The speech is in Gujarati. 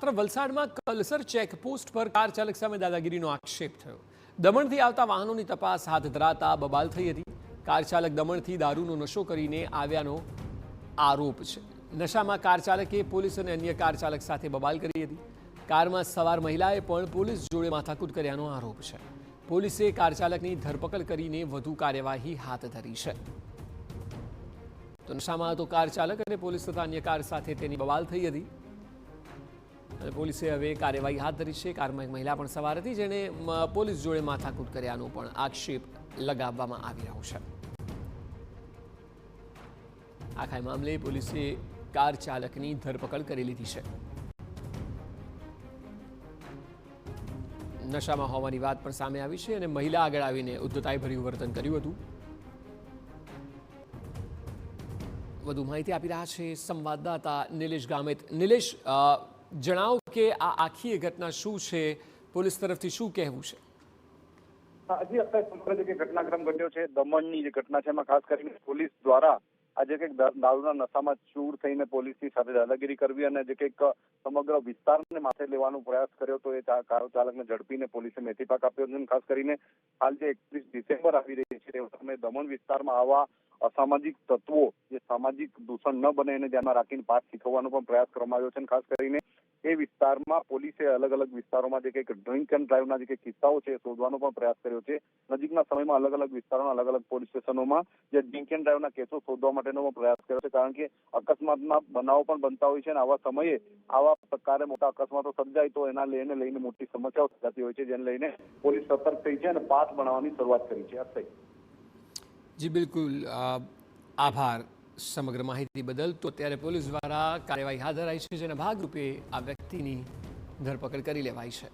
માત્ર વલસાડમાં કલસર ચેકપોસ્ટ પર કાર ચાલક સામે દાદાગીરીનો આક્ષેપ થયો। દમણથી આવતા વાહનોની તપાસ હાથ ધરાતા બબાલ થઈ હતી। કાર ચાલક દમણથી દારૂનો નશો કરીને આવ્યાનો આરોપ છે। નશામાં કાર ચાલકે પોલીસ અને અન્ય કાર ચાલક સાથે બબાલ કરી હતી। કારમાં સવાર મહિલાએ પણ પોલીસ જોડે માથાકૂટ કર્યાનો આરોપ છે। પોલીસે કાર ચાલકની ધરપકડ કરીને વધુ કાર્યવાહી હાથ ધરી છે। તો નશામાં હતો કાર ચાલક અને પોલીસ તથા અન્ય કાર સાથે તેની બબાલ થઈ હતી અને પોલીસે હવે કાર્યવાહી હાથ ધરી છે। કારમાં એક મહિલા પણ સવાર હતી જેણે પોલીસ જોડે માથાકૂટ કર્યાનો પણ આક્ષેપ લગાવવામાં આવી રહ્યો છે। આખા મામલે પોલીસે કાર ચાલકની ધરપકડ કરી લીધી છે। નશામાં હોવાની વાત પણ સામે આવી છે અને મહિલા આગળ આવીને ઉદ્ધતાઈભર્યું વર્તન કર્યું હતું। વધુ માહિતી આપી રહ્યા છે સંવાદદાતા નિલેશ ગામિત। નિલેશ, જણાવો કે આ આખી ઘટના શું છે, પોલીસ તરફથી શું કહેવું છે? હજી અત્યારે સમગ્ર જે ઘટનાક્રમ ઘટ્યો છે દમણની જે ઘટના છે એમાં ખાસ કરીને પોલીસ દ્વારા આજે કંઈક દારૂના નશામાં ચૂર થઈને પોલીસની સાથે દાદાગીરી કરવી અને જે કંઈક સમગ્ર વિસ્તારને માથે લેવાનો પ્રયાસ કર્યો તો એ કાર ચાલકને ઝડપીને પોલીસે મેથી પાક આપ્યો છે। ખાસ કરીને હાલ જે 31 ડિસેમ્બર આવી રહી છે તે સમયે દમણ વિસ્તારમાં આવા અસામાજિક તત્વો જે સામાજિક દૂષણ ન બને એને ધ્યાનમાં રાખીને પાઠ શીખવવાનો પણ પ્રયાસ કરવામાં આવ્યો છે। ખાસ કરીને એ વિસ્તારમાં પોલીસે અલગ અલગ વિસ્તારોમાં જે કંઈક ડ્રિંક એન્ડ ડ્રાઈવના જે કંઈક કિસ્સાઓ છે શોધવાનો પણ પ્રયાસ કર્યો છે। નજીકના સમયમાં અલગ અલગ વિસ્તારોના અલગ અલગ પોલીસ સ્ટેશનોમાં જે ડ્રિંક એન્ડ ડ્રાઈવના કેસો શોધવા માટેનો પણ પ્રયાસ કર્યો છે, કારણ કે અકસ્માતના બનાવો પણ બનતા હોય છે અને આવા સમયે આવા પ્રકારે મોટા અકસ્માતો સર્જાય તો એના લઈને મોટી સમસ્યાઓ સર્જાતી હોય છે, જેને લઈને પોલીસ સતર્ક થઈ છે અને પાઠ બનાવવાની શરૂઆત કરી છે। જી બિલકુલ, આભાર સમગ્ર માહિતી બદલ। તો અત્યારે પોલીસ દ્વારા કાર્યવાહી હાથ ધરાઈ છે જેના ભાગરૂપે આ વ્યક્તિની ધરપકડ કરી લેવાઈ છે।